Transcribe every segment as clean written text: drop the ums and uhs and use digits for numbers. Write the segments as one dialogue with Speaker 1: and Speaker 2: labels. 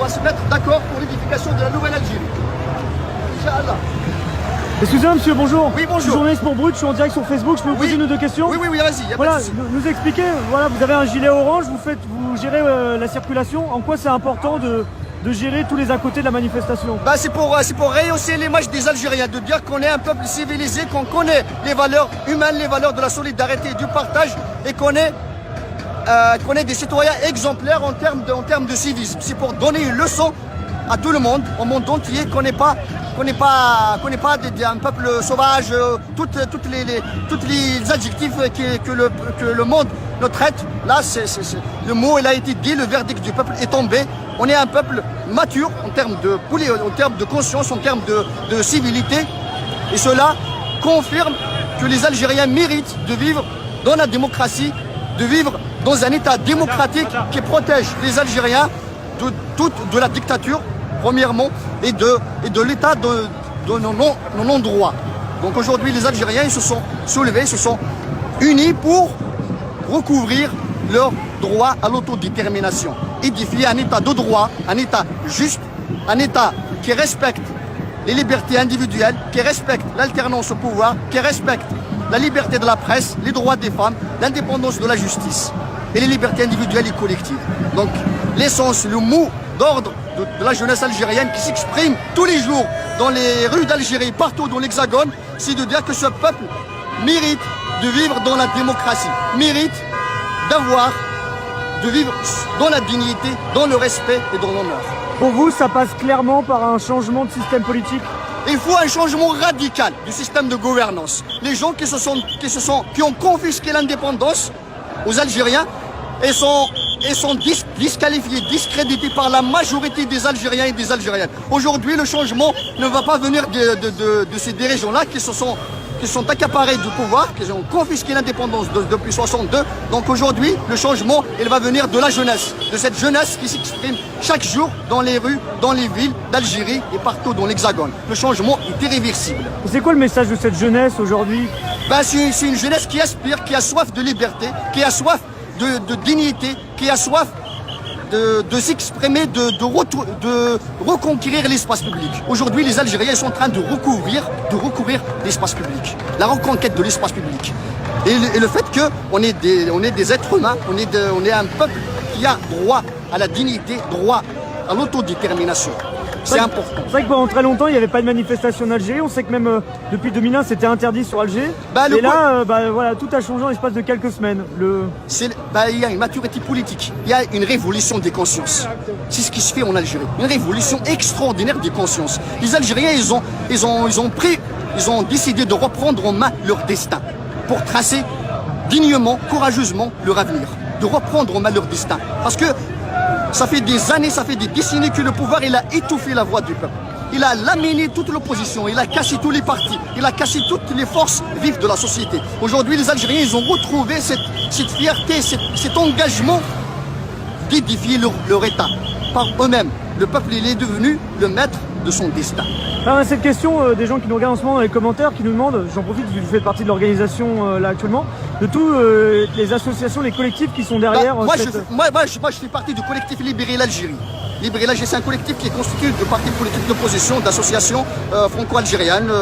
Speaker 1: va se mettre d'accord pour l'édification de la nouvelle Algérie. Inch'Allah.
Speaker 2: Excusez-moi monsieur, bonjour.
Speaker 1: Oui, bonjour.
Speaker 2: Je suis journaliste pour Brut, je suis en direct sur Facebook, je peux vous poser une ou deux questions?
Speaker 1: Oui, vas-y.
Speaker 2: Voilà, nous expliquez, voilà, vous avez un gilet orange, vous gérez la circulation. En quoi c'est important de gérer tous les à côté de la manifestation?
Speaker 1: C'est pour rehausser l'image des Algériens, de dire qu'on est un peuple civilisé, qu'on connaît les valeurs humaines, les valeurs de la solidarité et du partage, et qu'on est des citoyens exemplaires en termes de civisme. C'est pour donner une leçon à tout le monde, au monde entier, qu'on n'est pas un peuple sauvage, toutes les adjectifs que le monde nous traite. Là, le mot il a été dit, le verdict du peuple est tombé. On est un peuple mature en termes de conscience, en termes de civilité. Et cela confirme que les Algériens méritent de vivre dans la démocratie, de vivre dans un État démocratique qui protège les Algériens de la dictature, premièrement, et de l'état de nos non-droits. Donc aujourd'hui, les Algériens ils se sont soulevés, se sont unis pour recouvrir leur droit à l'autodétermination. Édifier un État de droit, un État juste, un État qui respecte les libertés individuelles, qui respecte l'alternance au pouvoir, qui respecte la liberté de la presse, les droits des femmes, l'indépendance de la justice et les libertés individuelles et collectives. Donc l'essence, le mot d'ordre de la jeunesse algérienne qui s'exprime tous les jours dans les rues d'Algérie, partout dans l'Hexagone, c'est de dire que ce peuple mérite de vivre dans la démocratie, mérite de vivre dans la dignité, dans le respect et dans l'honneur.
Speaker 2: Pour vous, ça passe clairement par un changement de système politique?
Speaker 1: Il faut un changement radical du système de gouvernance. Les gens qui ont confisqué l'indépendance aux Algériens et sont disqualifiés, discrédités par la majorité des Algériens et des Algériennes. Aujourd'hui, le changement ne va pas venir de ces dirigeants-là qui sont accaparés du pouvoir, qui ont confisqué l'indépendance depuis 62. Donc aujourd'hui, le changement, il va venir de la jeunesse, de cette jeunesse qui s'exprime chaque jour dans les rues, dans les villes d'Algérie et partout dans l'Hexagone. Le changement est irréversible.
Speaker 2: C'est quoi le message de cette jeunesse aujourd'hui?
Speaker 1: C'est une jeunesse qui aspire, qui a soif de liberté, qui a soif de dignité, qui a soif de s'exprimer, de reconquérir l'espace public. Aujourd'hui, les Algériens sont en train de recouvrir l'espace public, la reconquête de l'espace public. Et le fait qu'on est des êtres humains, on est un peuple qui a droit à la dignité, droit à l'autodétermination. C'est important.
Speaker 2: C'est vrai que pendant très longtemps, il n'y avait pas de manifestation en Algérie. On sait que même depuis 2001, c'était interdit sur Alger. Et là, voilà, tout a changé en l'espace de quelques semaines.
Speaker 1: Il y a une maturité politique. Il y a une révolution des consciences. C'est ce qui se fait en Algérie. Une révolution extraordinaire des consciences. Les Algériens, ils ont décidé de reprendre en main leur destin pour tracer dignement, courageusement leur avenir. De reprendre en main leur destin. Parce que ça fait des années, ça fait des décennies que le pouvoir il a étouffé la voix du peuple. Il a laminé toute l'opposition, il a cassé tous les partis, il a cassé toutes les forces vives de la société. Aujourd'hui, les Algériens, ils ont retrouvé cette fierté, cet engagement d'édifier leur État par eux-mêmes. Le peuple, il est devenu le maître de son destin.
Speaker 2: Alors, cette question des gens qui nous regardent en ce moment dans les commentaires, qui nous demandent, j'en profite, vous faites partie de l'organisation là actuellement, de tous les associations, les collectifs qui sont derrière.
Speaker 1: Moi, je fais partie du collectif Libérer l'Algérie. Libérer l'Algérie, c'est un collectif qui est constitué de partis politiques d'opposition, d'associations franco-algériennes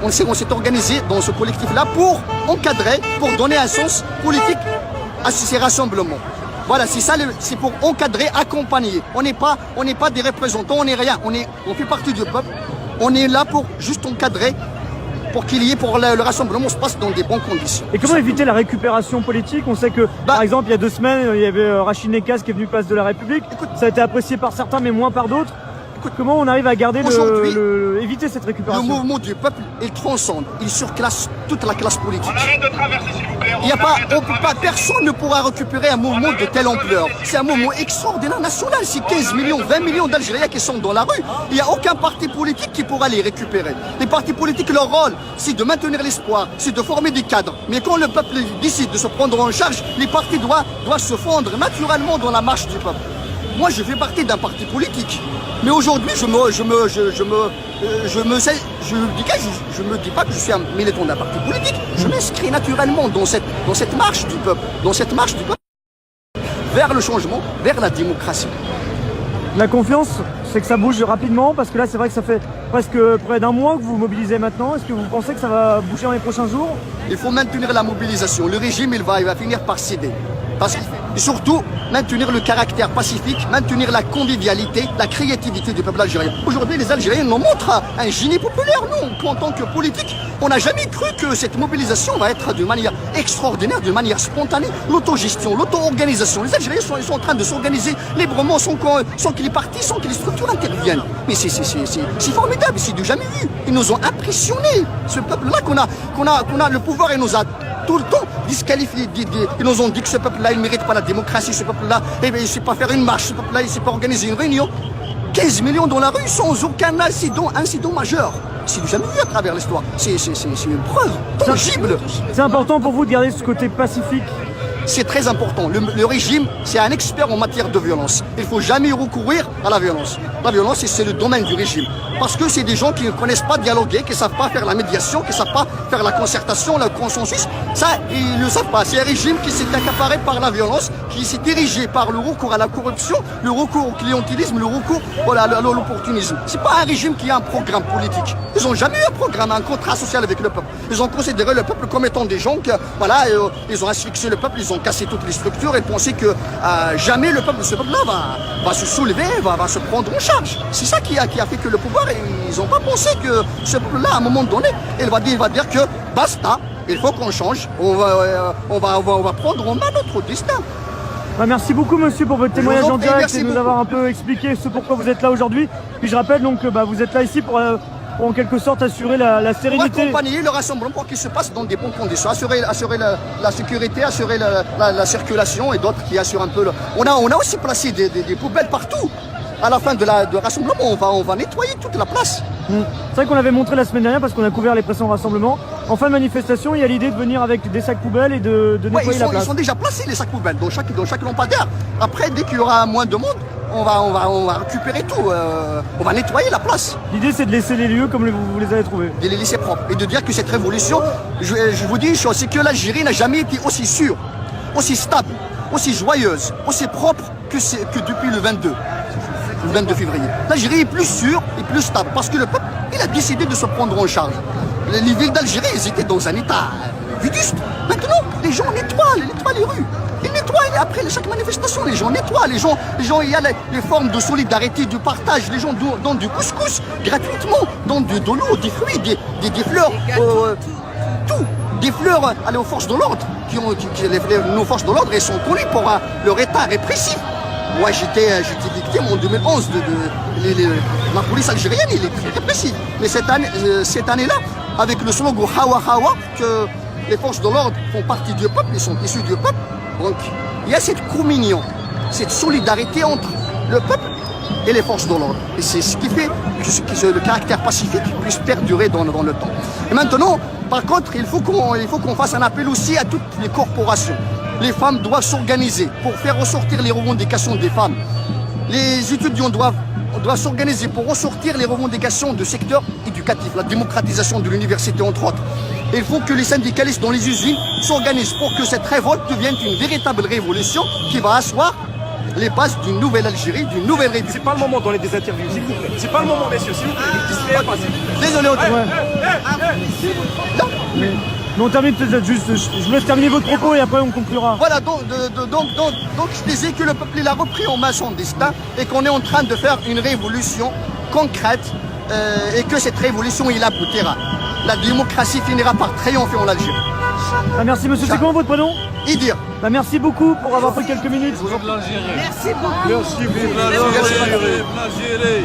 Speaker 1: on s'est organisé dans ce collectif-là pour encadrer, pour donner un sens politique à ces rassemblements. Voilà, c'est ça, c'est pour encadrer, accompagner. On n'est pas des représentants, on n'est rien. On fait partie du peuple. On est là pour juste encadrer, pour le rassemblement se passe dans des bonnes conditions.
Speaker 2: Et comment éviter la récupération politique? On sait que, par exemple, il y a 2 semaines, il y avait Rachid Nekaz qui est venu place de la République. Ça a été apprécié par certains, mais moins par d'autres. Comment on arrive à garder éviter cette récupération?
Speaker 1: Le mouvement du peuple, il transcende, il surclasse toute la classe politique.
Speaker 3: On arrête de traverser, s'il vous plaît.
Speaker 1: Personne ne pourra récupérer un mouvement de telle ampleur. C'est un mouvement extraordinaire national. C'est 15 millions, 20 millions d'Algériens qui sont dans la rue. Il n'y a aucun parti politique qui pourra les récupérer. Les partis politiques, leur rôle, c'est de maintenir l'espoir, c'est de former des cadres. Mais quand le peuple décide de se prendre en charge, les partis doivent se fondre naturellement dans la marche du peuple. Moi, je fais partie d'un parti politique. Mais aujourd'hui, je me dis pas que je suis un militant d'un parti politique. Je m'inscris naturellement dans cette marche du peuple, vers le changement, vers la démocratie.
Speaker 2: La confiance, c'est que ça bouge rapidement, parce que là c'est vrai que ça fait presque près d'un mois que vous mobilisez maintenant. Est-ce que vous pensez que ça va bouger dans les prochains jours?
Speaker 1: Il faut maintenir la mobilisation. Le régime, il va finir par céder. Et surtout, maintenir le caractère pacifique, maintenir la convivialité, la créativité du peuple algérien. Aujourd'hui, les Algériens nous montrent un génie populaire. Nous, en tant que politique, on n'a jamais cru que cette mobilisation va être de manière extraordinaire, de manière spontanée. L'autogestion, l'auto-organisation. Les Algériens ils sont en train de s'organiser librement sans que les partis, sans que les structures interviennent. Mais c'est formidable, c'est du jamais vu. Ils nous ont impressionnés. Ce peuple-là qu'on a le pouvoir, il nous a tout le temps disqualifiés. Ils nous ont dit que ce peuple-là, il ne mérite pas la démocratie. Ce peuple-là, il ne sait pas faire une marche. Ce peuple-là, il ne sait pas organiser une réunion. 15 millions dans la rue sans aucun incident majeur. C'est du jamais vu à travers l'histoire. C'est une preuve tangible.
Speaker 2: C'est important pour vous de garder ce côté pacifique?
Speaker 1: C'est très important. Le régime, c'est un expert en matière de violence. Il ne faut jamais recourir à la violence. La violence, c'est le domaine du régime. Parce que c'est des gens qui ne connaissent pas dialoguer, qui ne savent pas faire la médiation, qui ne savent pas faire la concertation, le consensus. Ça, ils ne le savent pas. C'est un régime qui s'est accaparé par la violence, qui s'est dirigé par le recours à la corruption, le recours au clientélisme, le recours à l'opportunisme. Ce n'est pas un régime qui a un programme politique. Ils n'ont jamais eu un programme, un contrat social avec le peuple. Ils ont considéré le peuple comme étant des gens que, voilà, ils ont asphyxié le peuple, ils ont cassé toutes les structures et pensaient que jamais ce peuple-là va se soulever, va se prendre en charge. C'est ça qui a fait que le pouvoir, ils n'ont pas pensé que ce peuple-là, à un moment donné, il va dire que basta, il faut qu'on change, on va prendre en main notre destin.
Speaker 2: Merci beaucoup monsieur pour votre témoignage en direct et nous avoir un peu expliqué ce pourquoi vous êtes là aujourd'hui. Puis je rappelle donc que vous êtes là ici pour en quelque sorte assurer la sérénité.
Speaker 1: On va accompagner le rassemblement pour qu'il se passe dans des bonnes conditions, assurer la sécurité, assurer la circulation et d'autres qui assurent un peu. On a aussi placé des poubelles partout. À la fin de rassemblement, on va nettoyer toute la place.
Speaker 2: C'est vrai qu'on l'avait montré la semaine dernière parce qu'on a couvert les précédents rassemblements. En fin de manifestation, il y a l'idée de venir avec des sacs poubelles et de nettoyer la place.
Speaker 1: Ils sont déjà placés les sacs poubelles dans chaque lampadaire. Après, dès qu'il y aura moins de monde, on va récupérer tout. On va nettoyer la place.
Speaker 2: L'idée, c'est de laisser les lieux comme vous les avez trouvés.
Speaker 1: De les laisser propres et de dire que cette révolution, je vous dis une chose, c'est que l'Algérie n'a jamais été aussi sûre, aussi stable, aussi joyeuse, aussi propre que depuis le 22 février. L'Algérie est plus sûre et plus stable parce que le peuple, il a décidé de se prendre en charge. Les villes d'Algérie, elles étaient dans un état vétuste. Maintenant, les gens nettoient les rues. Ils nettoient après chaque manifestation, les gens nettoient. Les gens, il y a les formes de solidarité, du partage. Les gens donnent du couscous gratuitement, donnent de l'eau, des fruits, des fleurs, tout. Des fleurs aux forces de l'ordre. Nos forces de l'ordre, elles sont connues pour leur état répressif. Moi, j'étais victime en 2011 la police algérienne, il est très répressif. Mais cette année-là, avec le slogan Hawa Hawa, que les forces de l'ordre font partie du peuple, ils sont issus du peuple. Donc, il y a cette communion, cette solidarité entre le peuple et les forces de l'ordre. Et c'est ce qui fait que le caractère pacifique puisse perdurer dans le temps. Et maintenant, par contre, il faut qu'on fasse un appel aussi à toutes les corporations. Les femmes doivent s'organiser pour faire ressortir les revendications des femmes. Les étudiants doivent s'organiser pour ressortir les revendications du secteur éducatif, la démocratisation de l'université entre autres. Et il faut que les syndicalistes dans les usines s'organisent pour que cette révolte devienne une véritable révolution qui va asseoir les bases d'une nouvelle Algérie, d'une nouvelle République.
Speaker 4: C'est pas le moment de donner des interviews, s'il vous plaît. C'est pas le moment, messieurs, s'il vous plaît.
Speaker 1: Désolé,
Speaker 2: Mais on termine juste, je vous laisse terminer votre propos et après on conclura.
Speaker 1: Voilà, donc je disais que le peuple il a repris en main son destin et qu'on est en train de faire une révolution concrète et que cette révolution il aboutira. La démocratie finira par triompher en Algérie.
Speaker 2: Merci monsieur, c'est comment votre prénom?
Speaker 1: Idir.
Speaker 2: Merci beaucoup pour avoir pris quelques minutes.
Speaker 5: Merci beaucoup. Merci, vive l'Algérie.